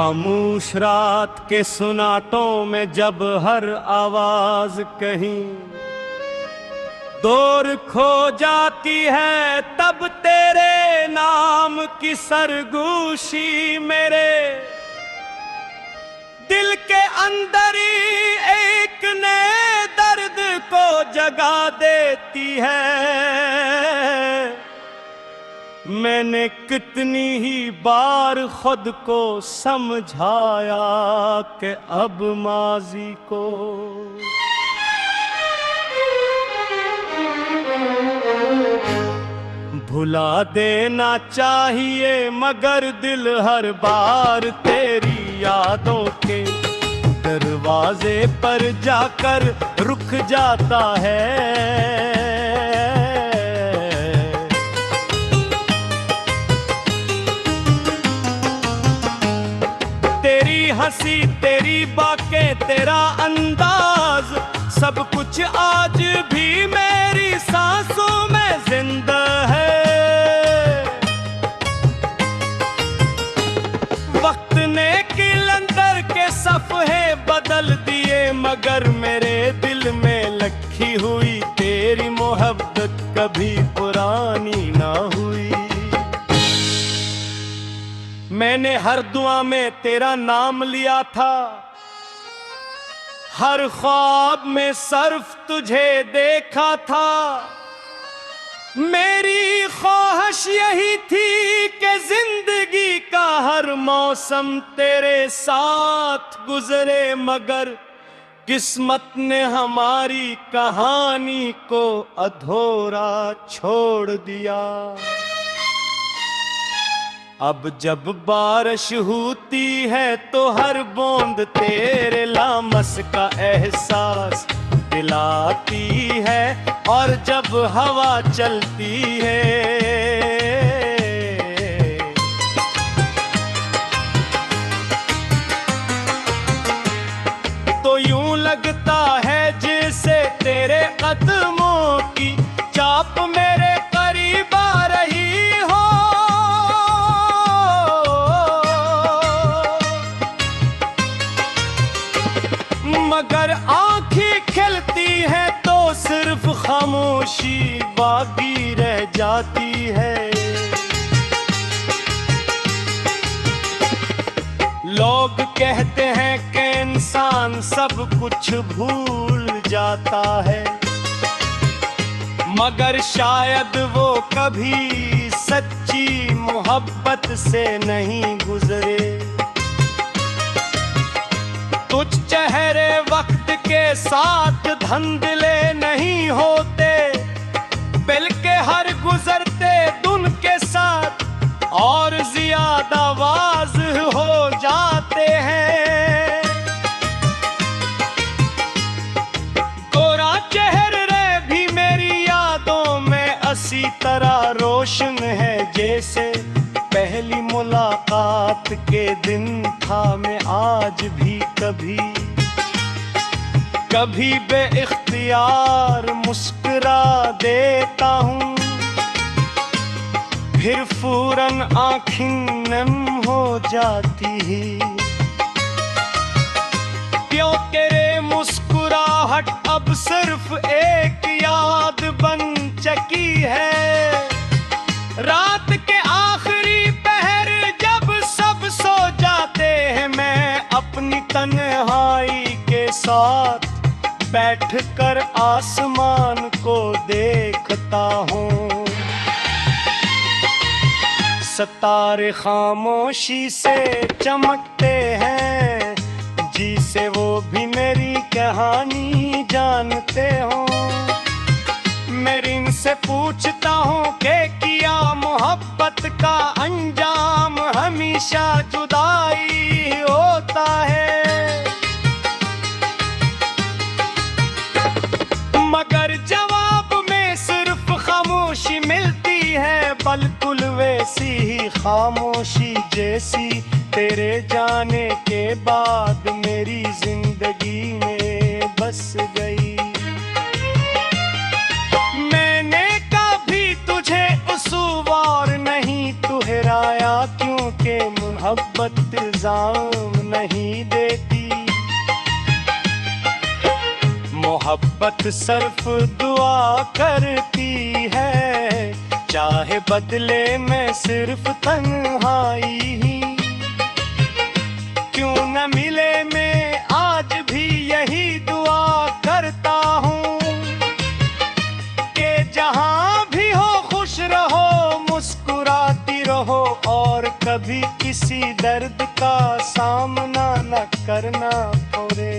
खामोश रात के सुनाटों में जब हर आवाज कहीं दूर खो जाती है, तब तेरे नाम की सरगोशी मेरे दिल के अंदर ही एक नए दर्द को जगा देती है। मैंने कितनी ही बार खुद को समझाया कि अब माजी को भुला देना चाहिए, मगर दिल हर बार तेरी यादों के दरवाजे पर जाकर रुक जाता है। तेरी हंसी, तेरी बातें, तेरा अंदाज, सब कुछ आज भी मेरी सांसों में जिंदा है। वक्त ने किलंदर के सफ़हे बदल दिए, मगर मेरे दिल में लखी हुई तेरी मोहब्बत कभी पुरानी ना हुई। मैंने हर दुआ में तेरा नाम लिया था, हर ख्वाब में सिर्फ तुझे देखा था। मेरी ख्वाहिश यही थी कि जिंदगी का हर मौसम तेरे साथ गुजरे, मगर किस्मत ने हमारी कहानी को अधूरा छोड़ दिया। अब जब बारिश होती है तो हर बूंद तेरे लामस का एहसास दिलाती है, और जब हवा चलती है तो यूं लगता है जैसे तेरे कदमों की चाप मेरे करीब आ रही हो। मगर आंखें खिलती है तो सिर्फ खामोशी बाकी रह जाती है। लोग कहते हैं कि इंसान सब कुछ भूल जाता है, मगर शायद वो कभी सच्ची मोहब्बत से नहीं गुजरे। कुछ चेहरे वक्त के साथ धुंधले नहीं होते, बल्कि हर गुजरते दिन के साथ और ज्यादा वाज़ हो जाते हैं। गोरा चेहरे भी मेरी यादों में इसी तरह रोशन है जैसे पहली मुलाकात के दिन था। मैं आज भी कभी कभी बेइख्तियार मुस्कुरा देता हूँ, फिर फौरन आँखें नम हो जाती है। क्यों तेरे मुस्कुराहट अब सिर्फ एक याद बन चुकी है। रात के आखिरी पहर जब सब सो जाते हैं, मैं अपनी तन्हाई के साथ बैठकर आसमान को देखता हूँ। सितारे खामोशी से चमकते हैं, जी से वो भी मेरी कहानी जानते हो। मैं इनसे पूछता हूँ कि किया मोहब्बत का अंजाम हमेशा जुदाई होता है। मगर जवाब में सिर्फ खामोशी मिलती है, बिल्कुल वैसी ही खामोशी जैसी तेरे जाने के बाद मेरी जिंदगी में बस गई। मैंने कभी तुझे उसवार नहीं ठहराया, क्योंकि मोहब्बत जान मोहब्बत सिर्फ दुआ करती है, चाहे बदले में सिर्फ तन्हाई ही क्यों न मिले। मैं आज भी यही दुआ करता हूँ कि जहाँ भी हो खुश रहो, मुस्कुराती रहो और कभी किसी दर्द का सामना न करना पड़े।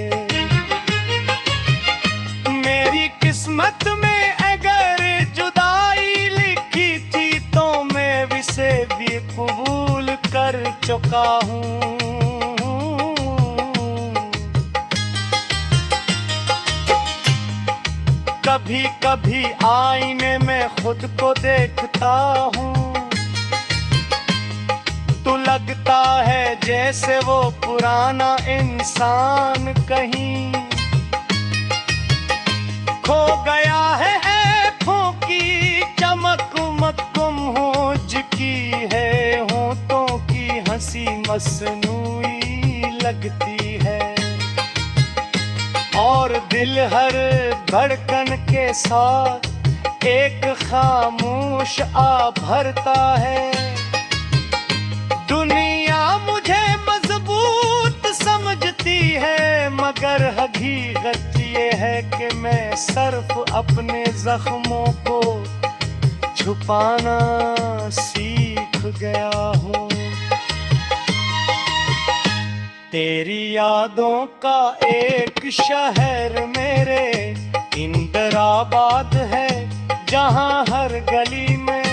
मेरी किस्मत में अगर जुदाई लिखी थी तो मैं इसे भी कबूल कर चुका हूँ। कभी कभी आईने में खुद को देखता हूँ तो लगता है जैसे वो पुराना इंसान कहीं खो गया है। ऐंठों की चमक गुम हो चुकी है, होठों की हंसी मसनूई लगती है और दिल हर धड़कन के साथ एक खामोश आ भरता है। दुनिया मुझे मजबूत समझती है मगर हकीकत ये है कि मैं सिर्फ अपने जख्मों को छुपाना सीख गया हूँ। तेरी यादों का एक शहर मेरे इंदिराबाद है, जहाँ हर गली में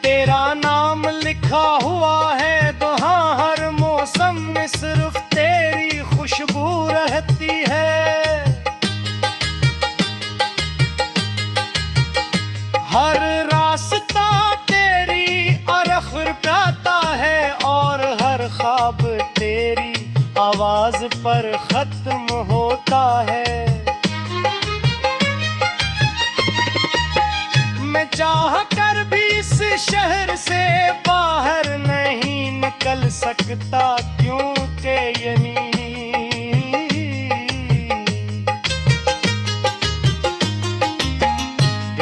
तेरा नाम लिखा हुआ है। जहाँ हर मौसम में सिर्फ तेरी खुशबू रहती है। हर रास्ता तेरी अरख गाता है और हर ख्वाब तेरी आवाज पर खत्म होता है। मैं चाह कर भी इस शहर से बाहर नहीं निकल सकता क्योंकि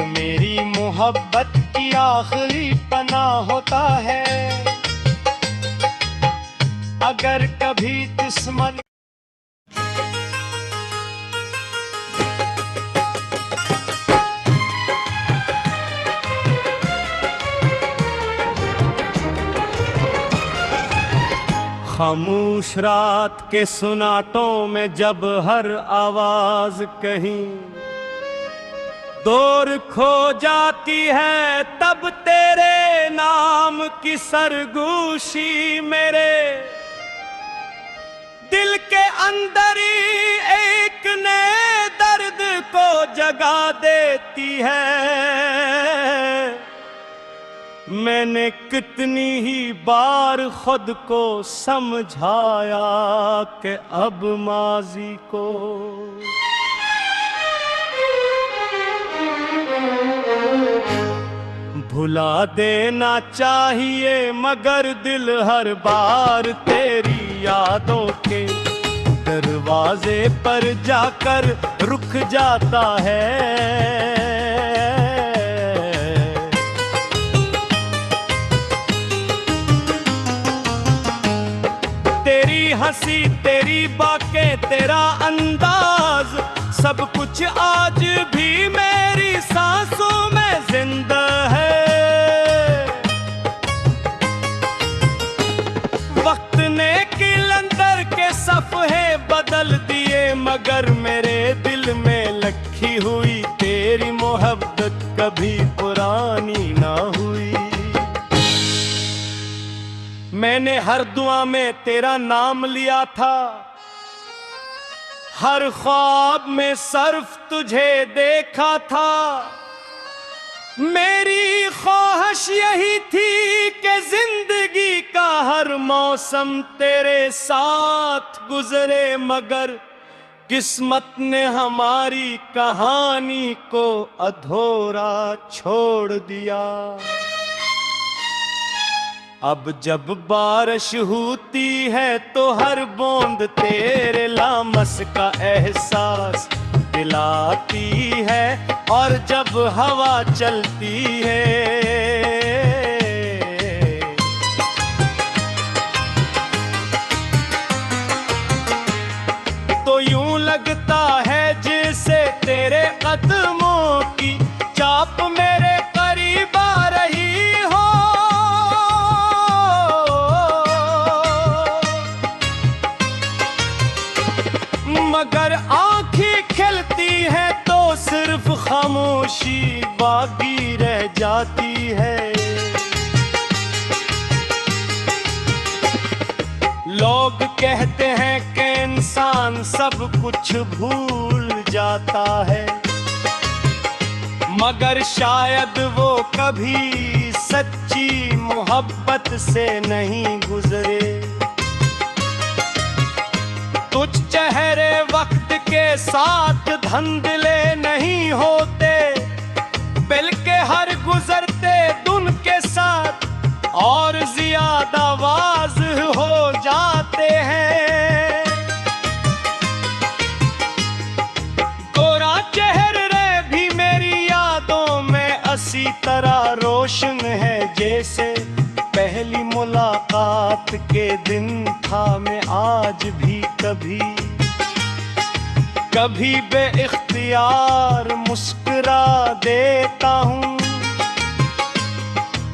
मेरी मोहब्बत की आखिरी पनाह होता है। अगर कभी दुश्मन खामोश रात के सुनाटों में जब हर आवाज कहीं दूर खो जाती है, तब तेरे नाम की सरगोशी मेरे दिल के अंदर ही एक नए दर्द को जगा देती है। मैंने कितनी ही बार खुद को समझाया कि अब माजी को भुला देना चाहिए, मगर दिल हर बार तेरी यादों के दरवाजे पर जाकर रुक जाता है। तेरी हंसी, तेरी बातें, तेरा अंदाज, सब कुछ आज भी मेरी सांसों में जिंदा है। वक्त ने किलंदर के सफ़हे बदल दिए, मगर मेरे दिल में लखी हुई तेरी मोहब्बत कभी पुरानी ना हुई। मैंने हर दुआ में तेरा नाम लिया था, हर ख्वाब में सिर्फ तुझे देखा था। मेरी ख्वाहिश यही थी कि जिंदगी का हर मौसम तेरे साथ गुजरे, मगर किस्मत ने हमारी कहानी को अधूरा छोड़ दिया। अब जब बारिश होती है तो हर बूंद तेरे लामस का एहसास दिलाती है और जब हवा चलती है तो यूं लगता है जैसे तेरे कदमों की चाप मेरे करीब आ रही हो। मगर आंखें खिलती है तो सिर्फ खामोशी बाकी रह जाती है। लोग कहते हैं कि इंसान सब कुछ भूल जाता है, मगर शायद वो कभी सच्ची मोहब्बत से नहीं गुजरे। कुछ चेहरे वक्त के साथ धंधले नहीं होते, बल्कि हर गुजरते दिन के साथ और ज्यादा वाज़ हो जाते हैं। गोरा चेहरे भी मेरी यादों में इसी तरह रोशन है जैसे पहली मुलाकात के दिन था। मैं आज भी कभी कभी बेइख्तियार मुस्कुरा देता हूँ,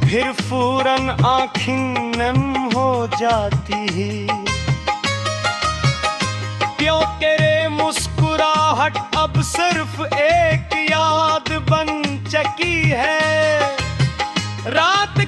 फिर फौरन आँखें नम हो जाती है। क्योंकि रे मुस्कुराहट अब सिर्फ एक याद बन चुकी है। रात